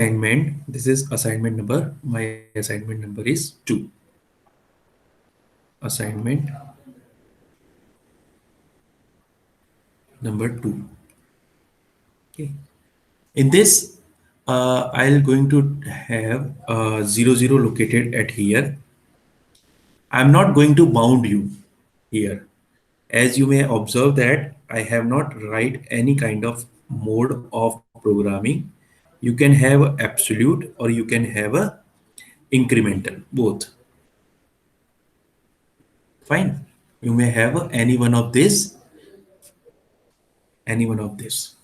assignment. This is assignment number. My assignment number is 2. Assignment number 2. Okay. In this, I'll going to have 0 0 located at here. I'm not going to bound you here. As you may observe that I have not write any kind of mode of programming. You can have a absolute or you can have a incremental, both. Fine. You may have any one of this, any one of this.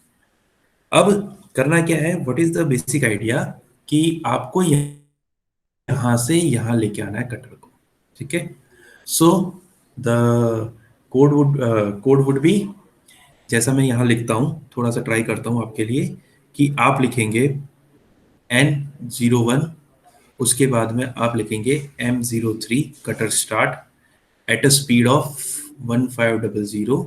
अब करना क्या है, what is the basic idea कि आपको यहां से यहां लेके आना है कटर को, ठीक है. So the code would be, जैसा मैं यहां लिखता हूं, थोड़ा सा ट्राई करता हूं आपके लिए, कि आप लिखेंगे N01, उसके बाद में आप लिखेंगे M03 cutter start at a speed of 1500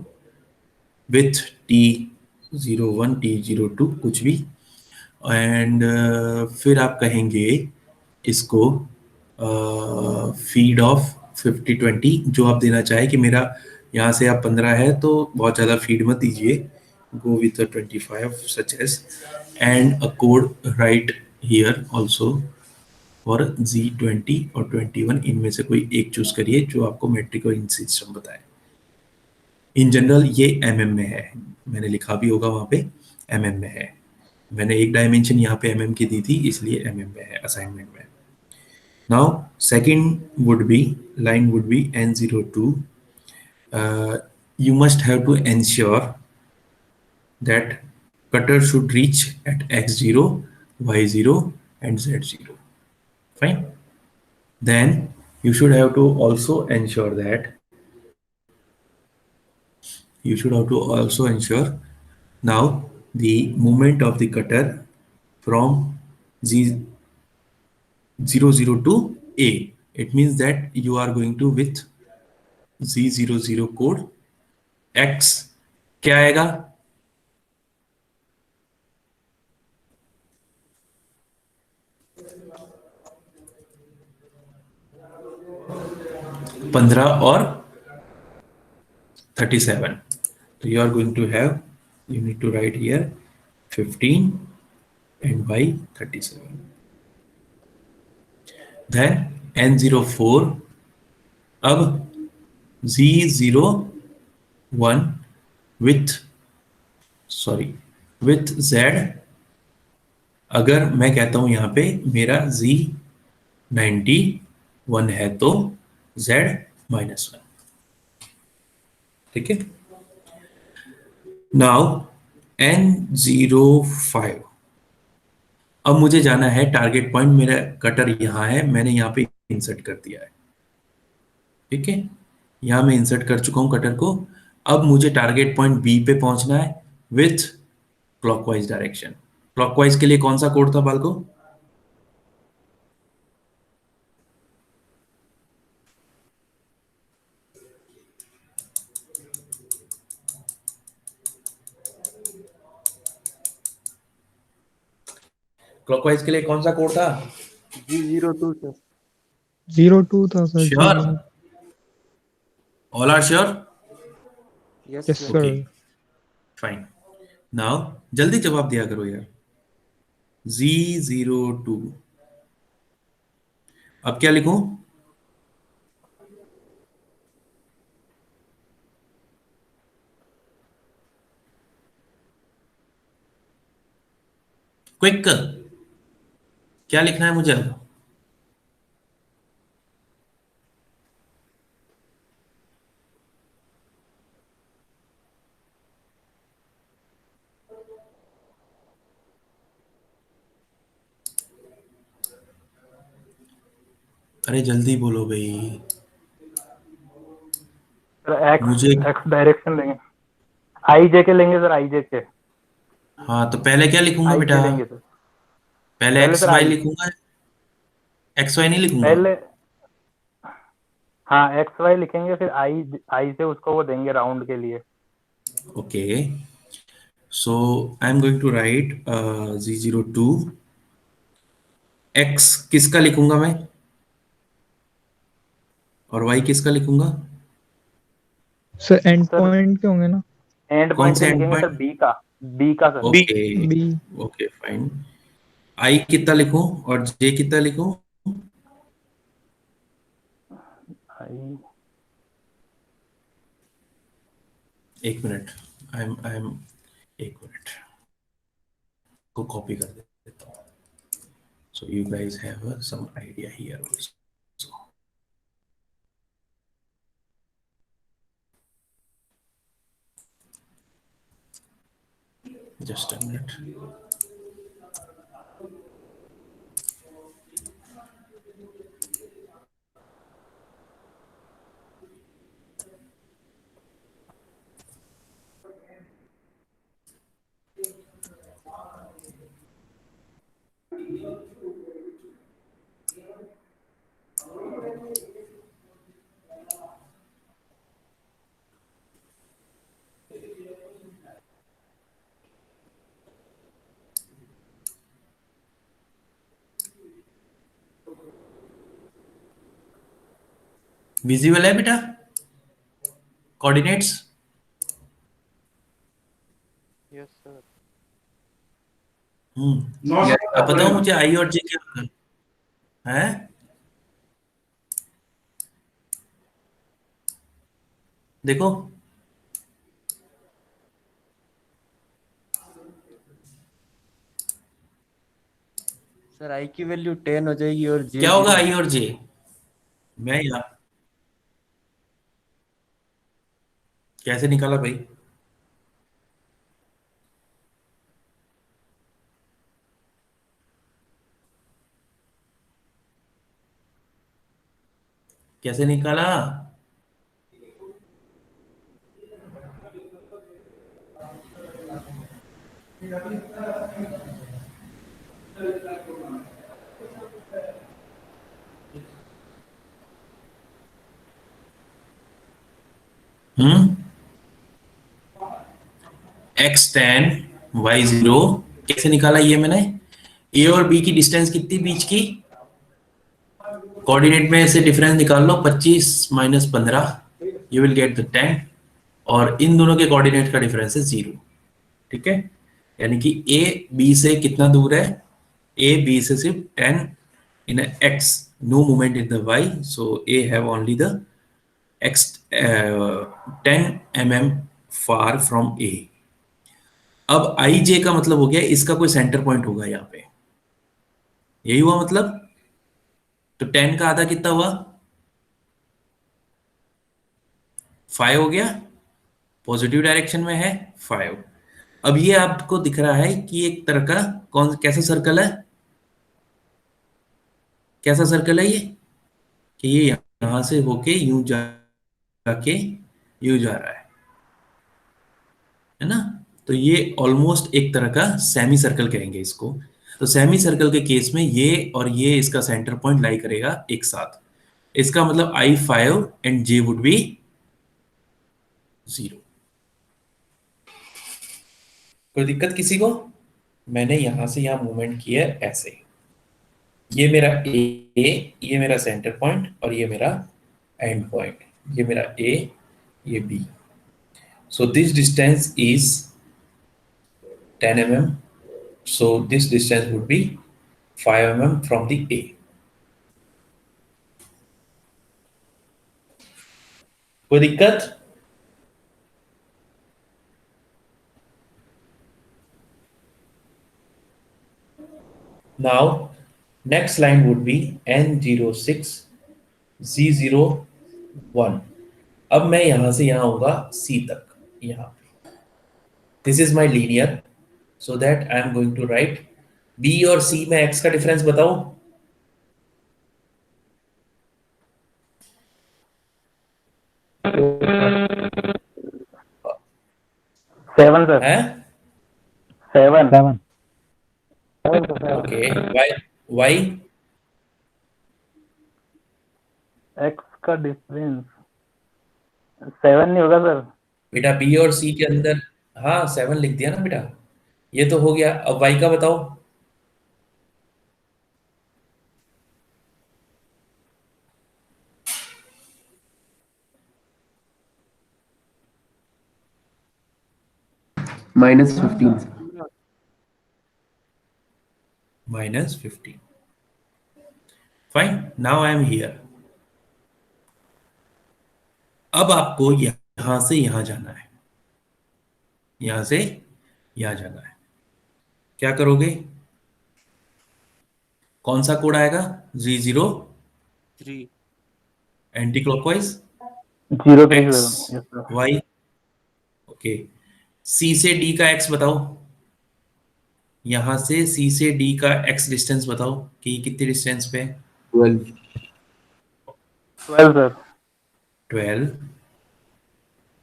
with T01 T02 कुछ भी, एंड फिर आप कहेंगे इसको फीड ऑफ 50-20 जो आप देना चाहे, कि मेरा यहाँ से आप 15 है तो बहुत ज़्यादा फीड मत दीजिए, go with 25 such as, and a code right here also for Z20 और 21, इनमें से कोई एक चूज करिए जो आपको मेट्रिक और इन सिस्टम बताए. इन जनरल ये mm में है, मैंने लिखा भी होगा वहाँ पे mm में है, मैंने एक डायमेंशन यहाँ पे mm की दी थी इसलिए mm में है असाइनमेंट में. Now second would be, line would be N02. You must have to ensure that cutter should reach at x0, y0 and z0. Fine. Then you should have to also ensure that now the movement of the cutter from Z00 to A. It means that you are going to with Z00 code X क्या आएगा, 15 और 37. So you are going to have, you need to write here 15 and by 37. Then N04, अब Z01 with Z, अगर मैं कहता हूं यहां पे मेरा Z91 है तो Z-1, ठीक है. नाउ N05, अब मुझे जाना है टारगेट पॉइंट, मेरा कटर यहां है, मैंने यहां पे इंसर्ट कर दिया है, ठीक है. यहां मैं इंसर्ट कर चुका हूं कटर को. अब मुझे टारगेट पॉइंट बी पे पहुंचना है विथ क्लॉकवाइज डायरेक्शन. क्लॉकवाइज के लिए कौन सा कोड था बालको, क्लॉकवाइज के लिए कौन सा कोड था, G02 सर. 02 था sir. Sure, all are sure. Yes yes sir. Sir. Fine. Now जल्दी जवाब दिया करो यार. Z02, अब क्या लिखूं, क्विक, क्या लिखना है मुझे अब, अरे जल्दी बोलो भाई. सर मुझे एक्स डायरेक्शन लेंगे, आई जे के लेंगे सर, आई जे के. हाँ, तो पहले क्या लिखूंगा आई बेटा, के लेंगे सर. पहले पहले एक्स सर वाई आई, लिखूंगा, एक्स वाई नहीं लिखूंगा. पहले हाँ एक्स वाई लिखेंगे, फिर आई आई से उसको वो देंगे राउंड के लिए. Okay, so I'm going to write Z02 x किसका लिखूंगा मैं और वाई किसका लिखूंगा? सर एंड सर पॉइंट के होंगे ना? एंड कौन पॉइंट से पे एंड लिखेंगे सर, पॉइंट? बी का sir. B. Okay, B. Okay fine. I कितना लिखूं और जे कितना लिखूं? आई। एक मिनट, आई एम एक मिनट को कॉपी कर देता हूँ, so you guys have some idea here also. Just a minute. Visible है बेटा कोऑर्डिनेट्स? Yes sir. अब बताओ मुझे आई और जे क्या होता है? देखो सर आई की वैल्यू 10 हो जाएगी और जे क्या होगा 0 हो आई और जाएगी। जे। मैं यहाँ कैसे निकाला भाई? कैसे निकाला? हम्म, x10 y0 कैसे निकाला ये मैंने? ए और बी की डिस्टेंस कितनी बीच की? कोऑर्डिनेट में से डिफरेंस निकाल लो, 25 minus 15, you will get the 10। और इन दोनों के कोऑर्डिनेट का डिफरेंस है 0। ठीक है, यानी कि ए बी से कितना दूर है? ए बी से सिर्फ 10 in X, no movement in the Y, so A have only the x 10 mm far from A. अब आई जे का मतलब हो गया इसका कोई सेंटर पॉइंट होगा यहाँ पे, यही हुआ मतलब। तो 10 का आधा कितना हुआ? 5 हो गया, पॉजिटिव डायरेक्शन में है 5। अब ये आपको दिख रहा है कि एक तरह का कौन कैसा सर्कल है? कैसा सर्कल है ये? कि ये यहां से होके यूं जाके यूं जा रहा है ना? तो ये ऑलमोस्ट एक तरह का सेमी सर्कल कहेंगे इसको। तो सेमी सर्कल के केस में ये और ये इसका सेंटर पॉइंट लाई करेगा एक साथ। इसका मतलब I5 and J would be 0। कोई दिक्कत किसी को? मैंने यहां से यहां मूवमेंट किया है ऐसे, ये मेरा ए, ये मेरा सेंटर पॉइंट और ये मेरा एंड पॉइंट, ये मेरा ए, ये B. So this distance is 10 mm, so this distance would be 5 mm from the A। कोई दिक्कत? Now next line would be N06 Z01। अब मैं यहां से यहां आऊंगा C तक, यहां पे this is my linear, so that I am going to write B और C में X का डिफरेंस बताओ। 7 सर। है 7। 7। ओके, Y Y एक्स का डिफरेंस 7 नहीं होगा सर। बेटा B और C के अंदर, हाँ 7 लिख दिया ना बेटा, ये तो हो गया। अब Y का बताओ। -15 -15. Fine, now I am here. अब आपको यहां से यहां जाना है, यहां से यहां जाना है. क्या करोगे? कौन सा कोड आएगा? Z0 3. Anticlockwise, 03 X, sir. Yes sir. Y. Okay, C से डी का एक्स बताओ. यहां से सी से डी का एक्स डिस्टेंस बताओ कि कितनी डिस्टेंस पे है. 12 12 सर. 12.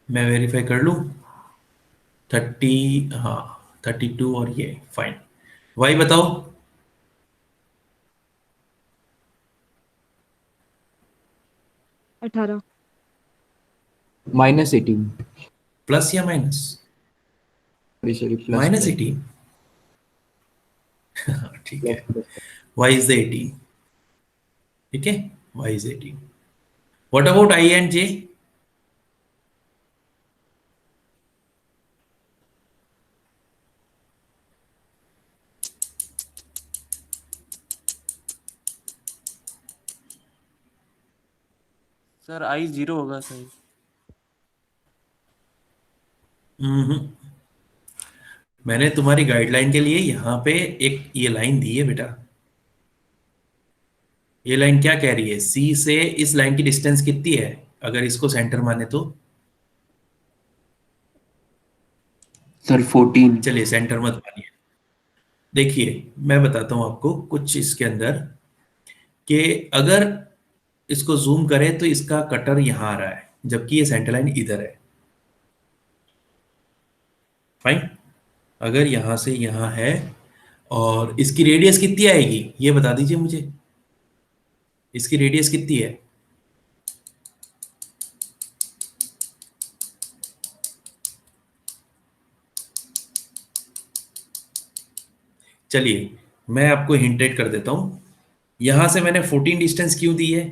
मैं वेरीफाई कर लूं. 30, हाँ, 32 और ये फाइन. वाई बताओ. अठारह। -18 प्लस या माइनस? Sorry plus -18. ठीक है. Plus y is the 18. ठीक है, y is 18. What about I and j? Sir I 0 होगा सही. हम्म. मैंने तुम्हारी गाइडलाइन के लिए यहाँ पे एक ये लाइन दी है बेटा. ये लाइन क्या कह रही है? C से इस लाइन की डिस्टेंस कितनी है अगर इसको सेंटर माने तो? सर 14 चलिए सेंटर मत मानिए. देखिए मैं बताता हूं आपको कुछ इसके अंदर, कि अगर इसको जूम करें तो इसका कटर यहां आ रहा है जबकि ये सेंटर लाइन इधर है. फाइन. अगर यहां से यहां है और इसकी रेडियस कितनी आएगी ये बता दीजिए मुझे. इसकी रेडियस कितनी है? चलिए मैं आपको हिंटेड कर देता हूं. यहां से मैंने 14 डिस्टेंस क्यों दी है?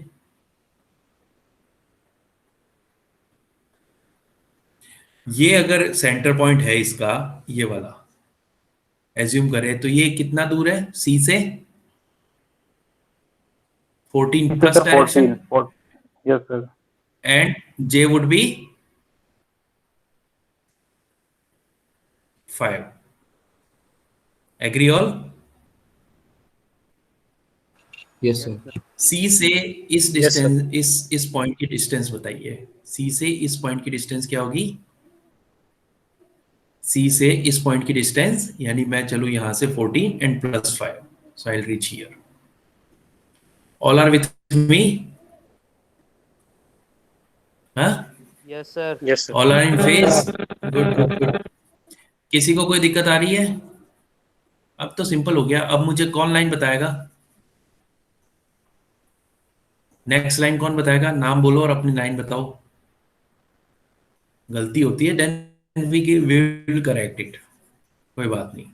ये अगर सेंटर पॉइंट है इसका, ये वाला एज्यूम करें तो ये कितना दूर है सी से? 14 plus sir direction. 14. Yes sir. And J would be 5. Agree all? Yes sir C से इस डिस्टेंस, इस पॉइंट की डिस्टेंस बताइए. सी से इस पॉइंट की डिस्टेंस क्या होगी? सी से इस पॉइंट की डिस्टेंस, यानी मैं चलूं यहां से 14 and plus 5, so I will reach here. All are with me? हाँ, yes sir. Yes all are in phase? Good good good. किसी को कोई दिक्कत आ रही है? अब तो सिंपल हो गया. अब मुझे कौन लाइन बताएगा? नेक्स्ट लाइन कौन बताएगा? नाम बोलो और अपनी लाइन बताओ. गलती होती है then we will correct it, कोई बात नहीं.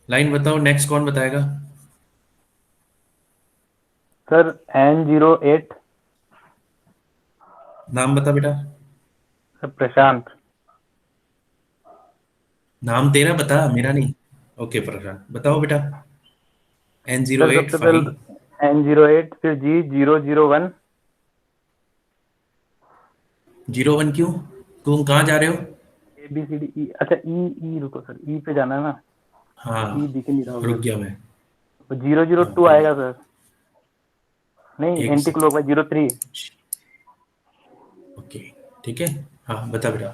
लाइन बताओ. नेक्स्ट कौन बताएगा? सर. N08. नाम बता बेटा. सर प्रशांत. नाम तेरा बता, मेरा नहीं. ओके प्रशांत, बताओ बेटा. सर N08 सबसे फाइन. पहले N08 फिर G001. 01 क्यों? तुम कहाँ जा रहे हो? ABCDE. अच्छा E रुको सर, E पे जाना है ना. हाँ, E दिख नहीं रहा रुक होगा. गया मैं. तो 002 हाँ, आएगा सर. नहीं, एक एंटी क्लॉकवाइज 03. ओके ठीक है. हाँ बता बेटा.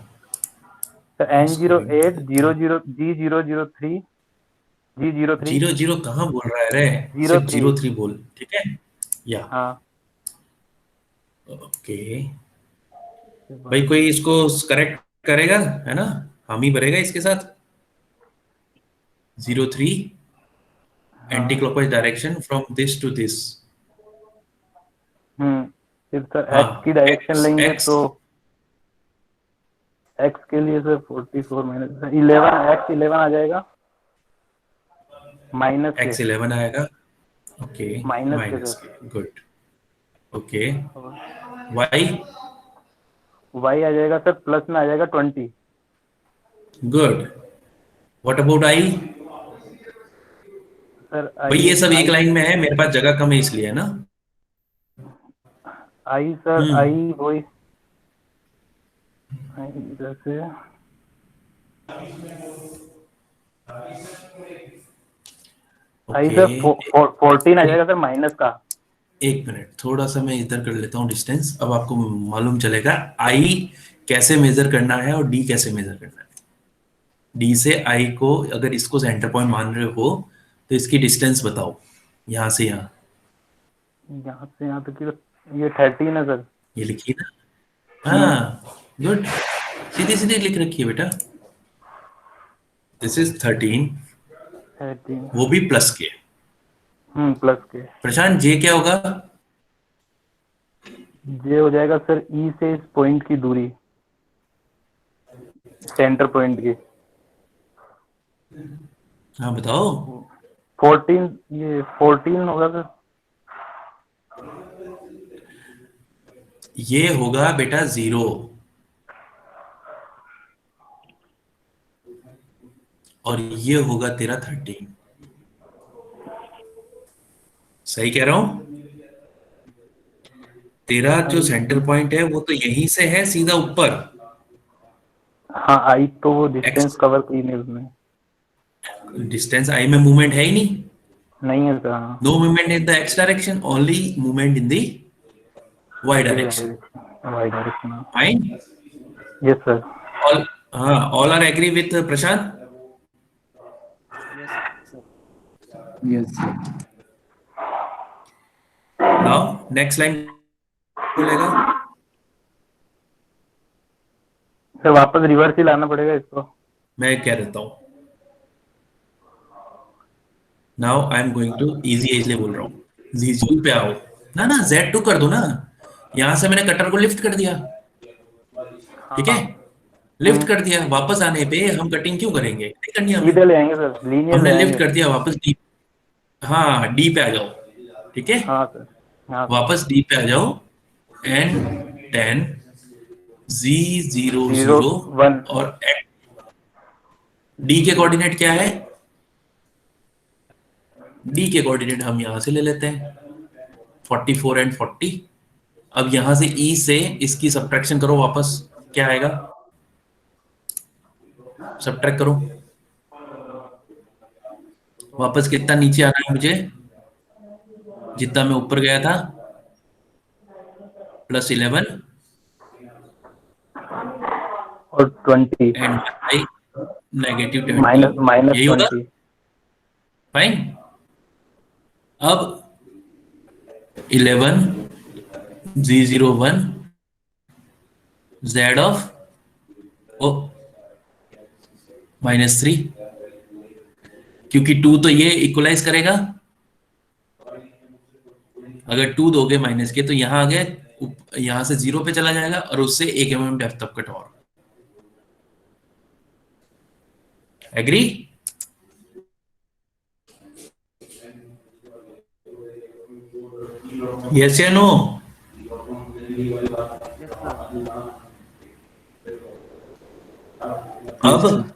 Sir N08 G003. G03. 00 कहाँ बोल रहा है रे? सिर्फ 03. 03 बोल. ठीक है. या हाँ. ओके भाई, कोई इसको करेक्ट करेगा? है ना, हम ही भरेगा इसके साथ. 03 anticlockwise direction from this to this. फिर सर हाँ, X की डायरेक्शन X, लेंगे X. तो X के लिए सर 44 माइनस 11. X11 आ जाएगा. माइनस के. X11 आएगा. ओके, माइनस के माइनस सर. के. गुड. ओके. वाई? Y आ जाएगा सर, प्लस में आ जाएगा 20. Good. What about I? Sir भाई ये सब एक आई लाइन में है, मेरे पास जगह कम है इसलिए, है ना. आई सर हम्म. आई वही आई जैसे आई ओके. सर 14 आ जाएगा सर माइनस का। एक मिनट, थोड़ा सा मैं इधर कर लेता हूँ डिस्टेंस, अब आपको मालूम चलेगा आई कैसे मेजर करना है और डी कैसे मेजर करना है. डी से आई को अगर इसको सेंटर पॉइंट मान रहे हो तो इसकी डिस्टेंस बताओ, यहाँ से यहाँ. यहाँ से यहाँ तक की ये 13 है सर। ये लिखिए ना. हाँ, गुड. सीधे सीधे लिख रखिए बेटा. दिस इज 13, 13 वो भी प्लस के. प्लस के। प्रशांत जे क्या होगा? ये हो जाएगा सर ई से इस पॉइंट की दूरी, सेंटर पॉइंट की। हाँ बताओ. 14 ये 14 होगा सर। ये होगा बेटा 0 और ये होगा तेरा 13. सही कह रहा हूं? तेरा जो सेंटर पॉइंट है वो तो यहीं से है सीधा ऊपर. हाँ आई तो वो डिस्टेंस एक्स कवर की नहीं उसमें। डिस्टेंस आई में मूवमेंट है ही नहीं. नहीं है सर। हाँ no movement in the X direction, only movement in the Y direction. Y direction. Fine. Yes sir. All. हाँ, all are agree with Prashant. Yes, sir. Now next line बोलेगा. सर वापस reverse ही लाना पड़ेगा इसको। मैं कह देता हूं. Now I am going to easy इसलिए बोल रहा हूँ. जी पे आओ ना. ना Z2 कर दो ना. यहां से मैंने कटर को लिफ्ट कर दिया. ठीक है, लिफ्ट कर दिया. वापस आने पे हम कटिंग क्यों करेंगे? नहीं करनी हमें. सीधे ले आएंगे सर, लीनियर ले हमने लिफ्ट आएंगे। कर दिया वापस डी. हाँ, डी पे आ जाओ. ठीक है, हाँ सर। हाँ सर। वापस डी पे आ जाओ. एन 10 जी 0 0 0 1 और डी के कोऑर्डिनेट क्या है? डी के कोऑर्डिनेट हम यहां से ले लेते हैं 44 एंड 40. अब यहां से ई से इसकी सब्ट्रैक्शन करो वापस. क्या आएगा? सब्ट्रैक्ट करो वापस. कितना नीचे आना है मुझे? जितना मैं ऊपर गया था, +11 और 20 एंड -20. माइनस यही होगा. 20। फाइन. अब 11 G01 Z ऑफ ओ -3, क्योंकि 2 तो ये इक्वलाइज करेगा. अगर 2 दोगे माइनस के तो यहां आ गए, यहां से 0 पे चला जाएगा और उससे 1 mm डेप्थ तक कट और. एग्री? यस या नो? अब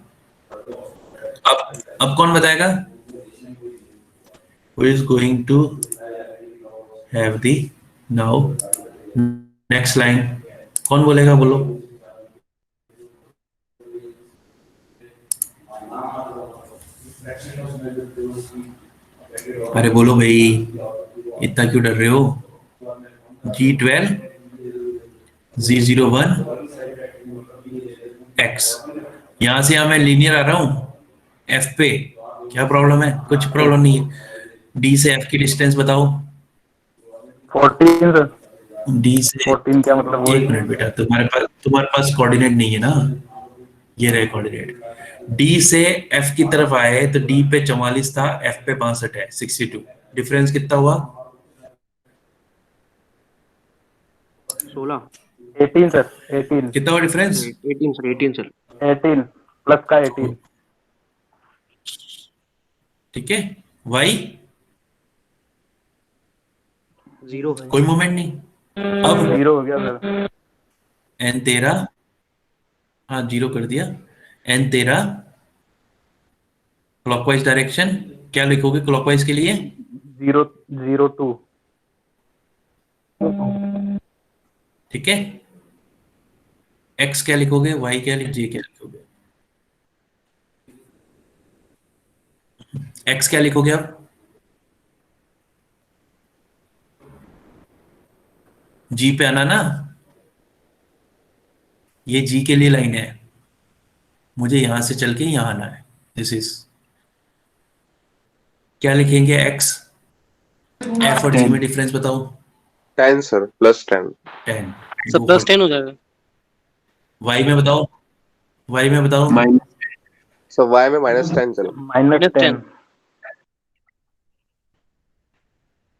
अब कौन बताएगा? Who is going to have the now next line? कौन बोलेगा? बोलो. अरे बोलो भाई, इतना क्यों डर रहे हो? G12 Z01 X. यहां से यहां मैं लीनियर आ रहा हूं F पे. क्या प्रॉब्लम है? कुछ प्रॉब्लम नहीं है. D से F की डिस्टेंस बताओ. 14 सर। D से 14 क्या मतलब वो? एक मिनट बेटा, तुम्हारे पास कोऑर्डिनेट नहीं है ना. ये रहे कोऑर्डिनेट. D से F की तरफ आए तो D पे 44 था, F पे 62 है, 62. डिफरेंस कितना हुआ? 16 18 सर। 18 कितना हुआ डिफरेंस? 18 सर 18 सर 18 प्लस का 18। ठीक है. Y 0 है कोई मूवमेंट नहीं. अब 0 हो गया सर। N 13, हाँ 0 कर दिया. एन तेरा क्लॉकवाइज डायरेक्शन क्या लिखोगे क्लॉकवाइज के लिए? 0 0 2। ठीक है, एक्स क्या लिखोगे, वाई क्या लिख, जे क्या लिखोगे? एक्स क्या लिखोगे आप? जी पे आना ना, ये जी के लिए लाइन है, मुझे यहां से चल के यहां आना है। दिस इज क्या लिखेंगे एक्स, एफ और जी में डिफरेंस बताओ। 10 सर, +10। 10। सर +10 हो जाएगा। वाई में बताओ, वाई में बताओ। सर y में -10 चलो। -10।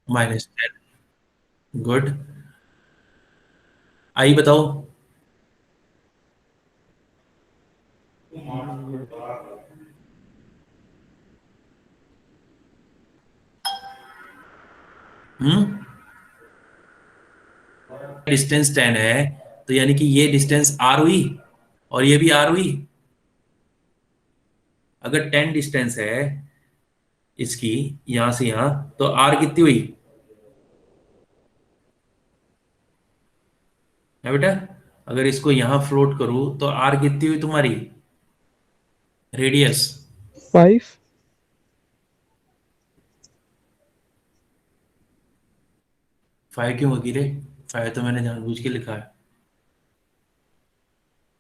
-10। गुड। आई बताओ। डिस्टेंस 10 है, तो यानी कि ये डिस्टेंस आर हुई और ये भी आर हुई। अगर 10 डिस्टेंस है इसकी यहां से यहां, तो आर कितनी हुई है बेटा? अगर इसको यहां फ्लोट करूं तो आर कितनी हुई तुम्हारी रेडियस? 5। 5 क्यों होगी रे? 5 तो मैंने जानबूझ के लिखा है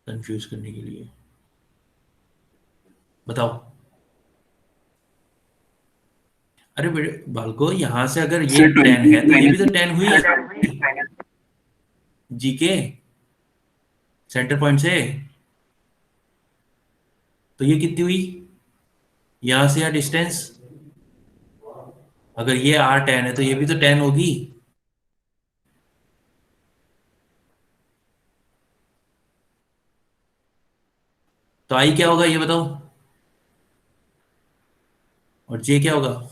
कंफ्यूज करने के लिए। बताओ। अरे बेटे बालको, यहां से अगर ये 10 है तो ये भी तो 10 हुई जी के सेंटर पॉइंट से, तो ये कितनी हुई यहां से, या डिस्टेंस? अगर ये आर 10 है तो ये भी तो 10 होगी। तो आई क्या होगा ये बताओ, और जे क्या होगा?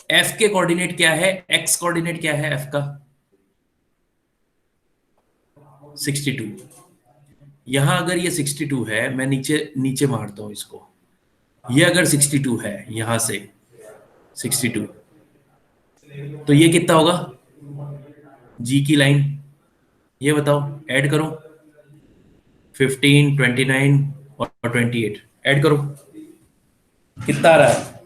एफ के कोऑर्डिनेट क्या है, एक्स कोऑर्डिनेट क्या है एफ का? 62। यहां अगर ये 62 है, मैं नीचे नीचे मारता हूं इसको, ये अगर 62 है यहां से 62, तो ये कितना होगा जी की लाइन? ये बताओ, ऐड करो 15, 29 और 28, ऐड करो कितना आ रहा है?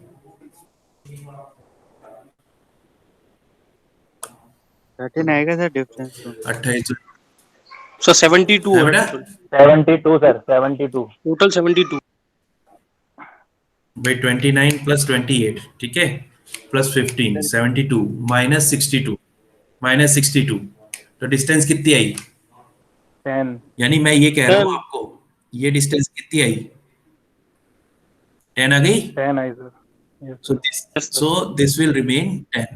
13 आएगा सर डिफरेंस तो। 28 सर 72 है है बेटा? टोटल। 72 सर, 72। टोटल 72। भाई 29 + 28, ठीक है, +15, 72 -62, -62, तो डिस्टेंस कितनी आई? 10। यानी मैं ये कह रहा हूं 10। आपको, ये डिस्टेंस कितनी आई? 10 आ गई। 10 I sir. Yes, so sir. This, so this will remain 10।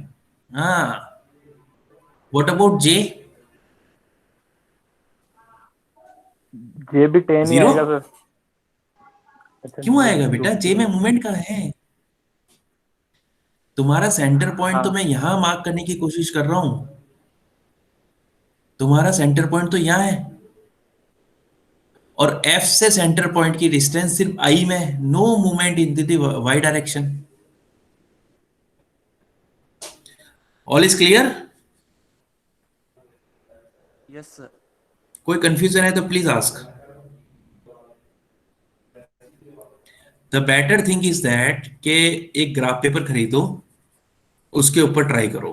हाँ, व्हाट अबाउट जे? जे भी 10 ही 0 आएगा सर। अच्छा, क्यों 0 आएगा बेटा? जे में मूवमेंट कहाँ है तुम्हारा? सेंटर पॉइंट तो हाँ। मैं यहां मार्क करने की कोशिश कर रहा हूं, तुम्हारा सेंटर पॉइंट तो यहां है, और एफ से सेंटर पॉइंट की डिस्टेंस सिर्फ आई में है, no movement in the Y direction. All is clear? Yes sir. कोई कंफ्यूजन है तो please ask. The better thing is that के एक ग्राफ पेपर खरीदो, उसके ऊपर ट्राई करो।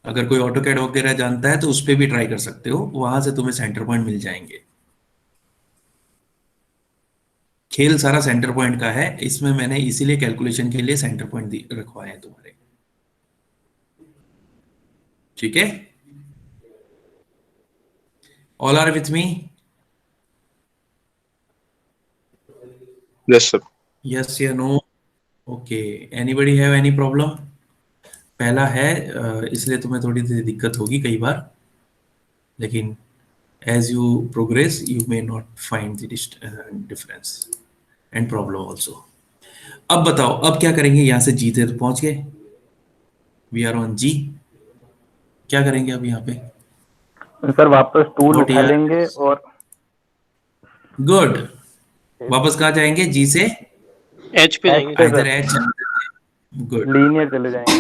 अगर कोई ऑटोकैड वगैरह जानता है तो उस पर भी ट्राई कर सकते हो, वहां से तुम्हें सेंटर पॉइंट मिल जाएंगे। खेल सारा सेंटर पॉइंट का है, इसमें मैंने इसीलिए कैलकुलेशन के लिए सेंटर पॉइंट रखवाए हैं तुम्हारे। ठीक है, all are with me? Yes sir. Yes या no? Okay, anybody have any problem? पहला है, इसलिए तुम्हें थोड़ी सी दिक्कत होगी कई बार, लेकिन as you progress you may not find the difference and problem also. अब बताओ, अब क्या करेंगे? यहां से जी तक पहुंच गए, वी आर ऑन जी, क्या करेंगे अब यहाँ पे? सर वापस टूल What उठा year? लेंगे और गुड। वापस कहाँ जाएंगे? जी से एच पे H जाएंगे। पे either sir H. Good. Linear चले जाएंगे।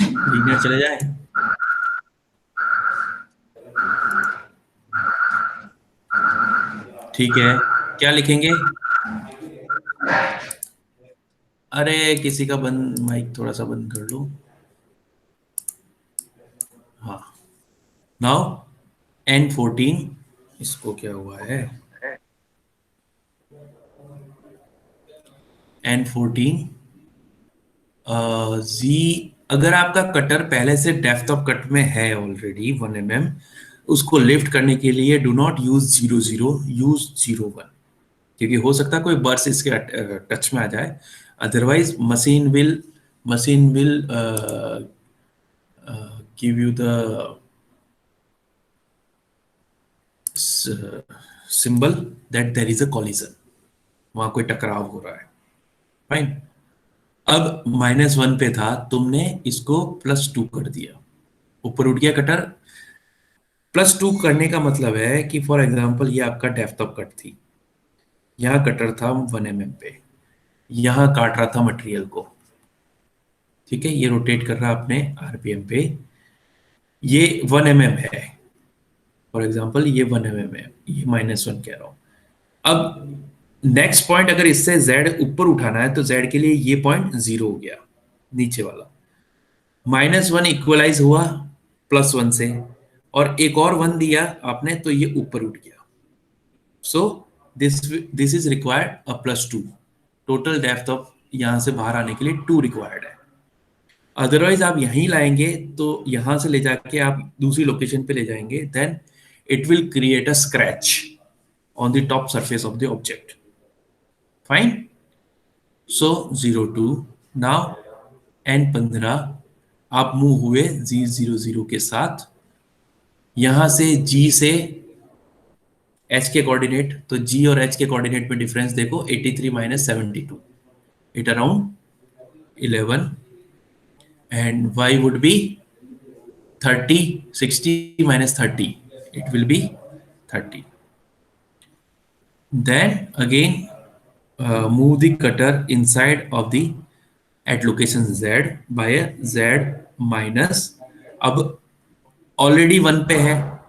लीनियर चले जाए। ठीक है, क्या लिखेंगे? अरे किसी का बंद माइक थोड़ा सा बंद कर लो। हाँ, नाउ N14, इसको क्या हुआ है? N14 जी, अगर आपका कटर पहले से डेप्थ ऑफ कट में है ऑलरेडी 1 mm, उसको लिफ्ट करने के लिए डू नॉट यूज 00, यूज 01, क्योंकि हो सकता है कोई बर्स इसके टच में आ जाए। Otherwise machine will give you the symbol that there is a collision, वहां कोई टकराव हो रहा है। फाइन। अब -1 पे था, तुमने इसको +2 कर दिया, ऊपर उठ गया कटर। +2 करने का मतलब है कि फॉर एग्जांपल ये आपका डेप्थ ऑफ कट थी, यहाँ कटर था 1 mm पे, यहाँ काट रहा था मटेरियल को, ठीक है, ये रोटेट कर रहा अपने आरपीएम पे, ये 1 mm है, फॉर एग्जांपल ये 1 mm है, ये -1 कह रहा हूं। अब नेक्स्ट पॉइंट अगर इससे z ऊपर उठाना है तो z के लिए ये पॉइंट 0 हो गया, नीचे वाला -1 इक्वलाइज हुआ +1 से, और एक और 1 दिया आपने तो ये ऊपर उठ गया। So this is required a +2, total depth of यहां से बाहर आने के लिए 2 रिक्वायर्ड है। अदरवाइज आप यहीं लाएंगे तो यहां से ले जाके आप दूसरी लोकेशन पे ले जाएंगे, then it will create a scratch on the top surface of the object. Fine. So 02, now N15 आप मूव हुए G00 के साथ, यहां से G से H के कोऑर्डिनेट, तो G और H के कोऑर्डिनेट में डिफरेंस देखो, 83 - 72, it around 11, and y would be 30, 60 - 30, it will be 30. Then again move the cutter inside of the at location Z by a Z minus, अब already 1 पे है,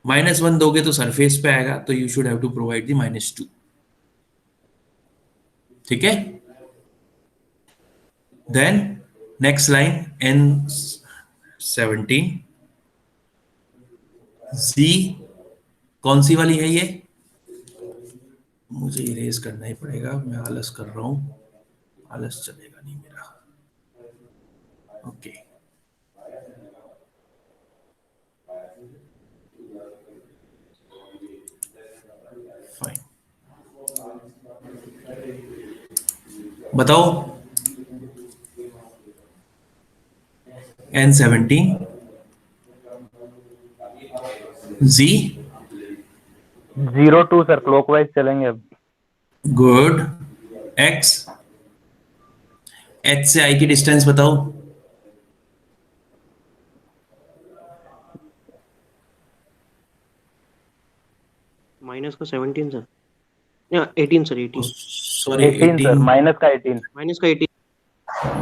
-1 दोगे तो सरफेस पे आएगा, तो you should have to provide the -2, ठीक है। Then next line N17, Z कौन सी वाली है ये? मुझे इरेज करना ही पड़ेगा, मैं आलस कर रहा हूं, आलस चलेगा नहीं मेरा। ओके, फाइन, बताओ N17 Z। 02 सर क्लॉकवाइज चलेंगे अब। गुड। X, H से I की डिस्टेंस बताओ। माइनस का 17 सर, या 18 सर, 18 सॉरी 18 सर, 18, माइनस का 18। माइनस का 18।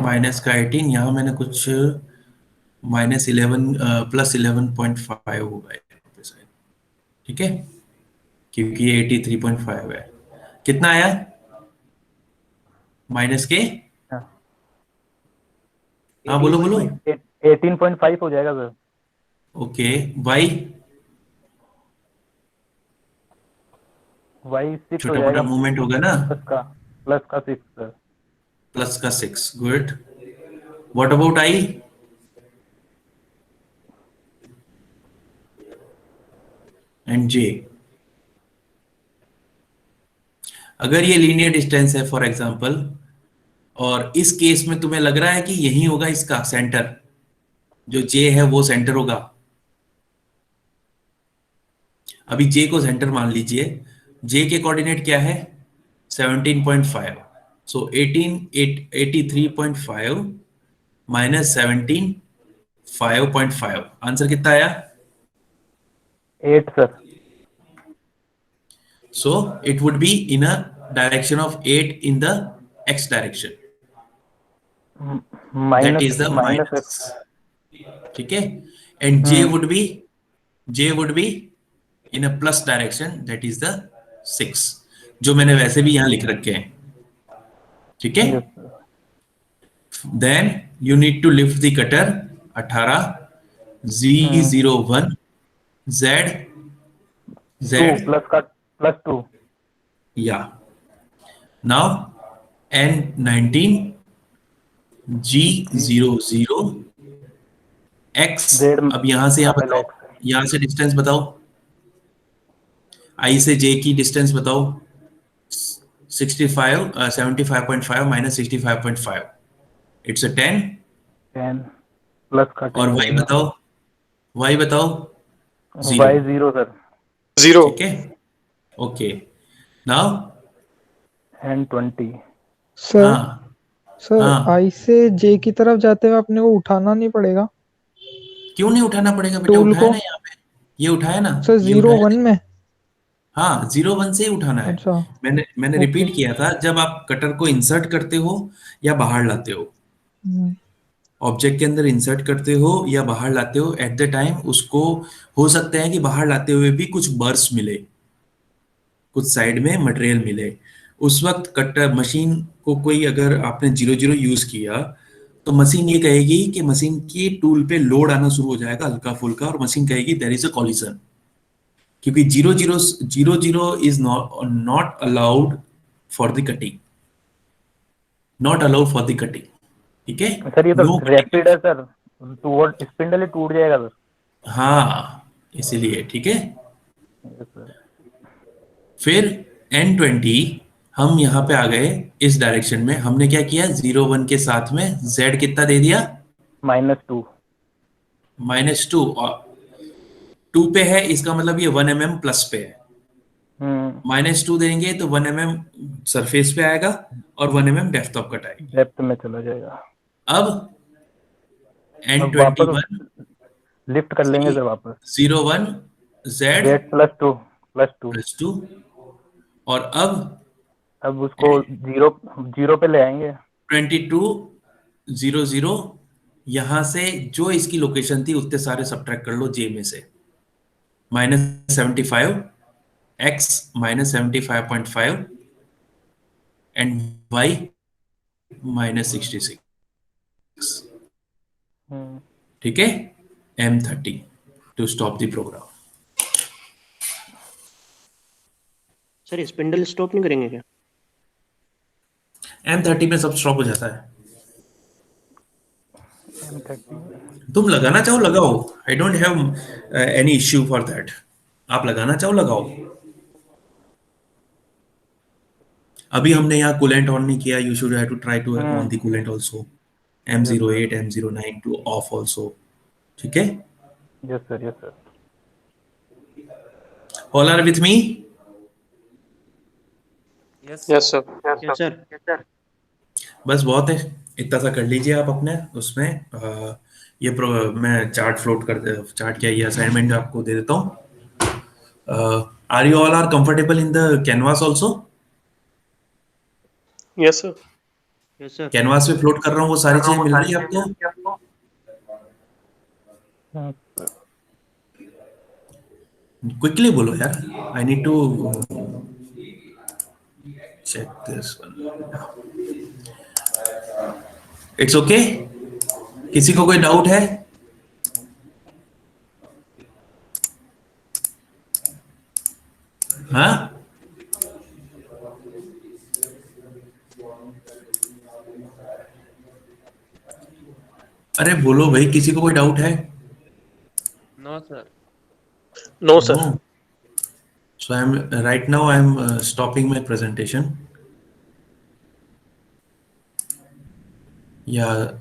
-18, यहाँ मैंने कुछ -11 +11.5 होगा यहाँ पे शायद, ठीक है, क्योंकि ये 83.5 है। कितना आया माइनस के? हाँ बोलो बोलो। 18.5 हो जाएगा सर। ओके, वाई y 6 हो छोटा मोटा जाएगा, मूवमेंट होगा ना, प्लस का 6 sir. +6, good. What about I? And J, अगर ये लीनियर डिस्टेंस है फॉर एग्जांपल, और इस केस में तुम्हें लग रहा है कि यही होगा इसका सेंटर, जो जे है वो सेंटर होगा, अभी जे को सेंटर मान लीजिए, जे के कोऑर्डिनेट क्या है 17.5, सो 83.5 - 17 5.5. आंसर कितना आया? 8 sir. So it would be in a direction of 8 in the x direction. That minus is the minus minus. ठीक है? And j would be in a plus direction. That is the 6. जो मैंने वैसे भी यहाँ लिख रखे हैं. ठीक है? Then you need to lift the cutter 18 Z01 Z 2 +2 yeah. Now N19 G00 X. Z अब यहां से यहाँ बताओ, यहां से डिस्टेंस बताओ, I से J की डिस्टेंस बताओ. 65 75.5 minus 65.5 it's a 10. 10 प्लस का और y बताओ, y बताओ. y 0 sir. 0. ठीक है, ओके. नाउ N20 सर हाँ सर हाँ. आई से जे की तरफ जाते हुए अपने को उठाना नहीं पड़ेगा क्यों नहीं उठाना पड़ेगा बेटा? टूल उठाया को? ना यहाँ पे, ये उठाया ना, सर ये 0 उठाया 1 ना? में? हाँ 0 1 से ही उठाना है. अच्छा मैंने ओके। रिपीट किया था, जब आप कटर को इंसर्ट करते हो या बाहर लाते हो, ऑब्जेक्ट के अंदर इंसर्ट करते हो या बाहर लाते हो, एट द टाइम उसको हो सकता है कि बाहर लाते हुए भी कुछ बर्स मिले, कुछ साइड में मटेरियल मिले. उस वक्त कटर मशीन को कोई, अगर आपने 0 यूज किया तो मशीन ये कहेगी कि मशीन की टूल पे लोड आना शुरू हो जाएगा हल्का फुल्का, और मशीन कहेगी देयर इज अ कॉलिजन, क्योंकि 0 is not allowed for the cutting, not allowed for the cutting. ठीक है सर ये तो No cutting. रैपिड है सर, टूट स्पिंडल ही टूट जाएगा सर। हाँ इसीलिए. ठीक है, Yes, sir. फिर N20 हम यहाँ पे आ गए इस डायरेक्शन में. हमने क्या किया? 0 1 के साथ में Z कितना दे दिया? -2 -2. और 2 पे है, इसका मतलब ये 1 mm प्लस पे है. -2 देंगे तो 1 mm सरफेस पे आएगा और 1 mm डेप्थ ऑफ कट आएगी. डेप्थ में चला जाएगा। अब अब वापस N21 लिफ्ट कर लेंगे सर वापस। 0 1 Z Z +2 +2. और अब उसको 0 पे ले आएंगे। 22 0 0 यहां से जो इसकी लोकेशन थी उतने सारे सब्ट्रैक्ट कर लो J में से. -75 X -75.5 एंड Y -66. ठीक है, M30 to stop the program. Sir spindle stop नहीं करेंगे क्या? M30 में सब स्टॉप हो जाता है. M30 तुम लगाना चाहो लगाओ, I don't have any issue for that. आप लगाना चाहो लगाओ. अभी हमने यहाँ कूलेंट ऑन नहीं किया. You should have to try to on the coolant also. M08 M09 to off also. ठीक है, yes sir. All are with me? Yes Yes, sir. Yes sir. बस बहुत है, इतना सा कर लीजिए आप अपने उसमें. ये मैं चार्ट क्या, ये असाइनमेंट आपको दे देता हूँ. Are you all are comfortable in the canvas also? Yes, sir. Yes sir. Canvas पे फ्लोट कर रहा हूँ, वो सारी चीजें मिल रही है आपको? क्विकली बोलो यार, I need to check this one. It's okay. किसी को कोई डाउट है? हाँ, अरे बोलो भाई, किसी को कोई डाउट है? No sir. No, sir. No. So right now I am stopping my presentation. Yeah.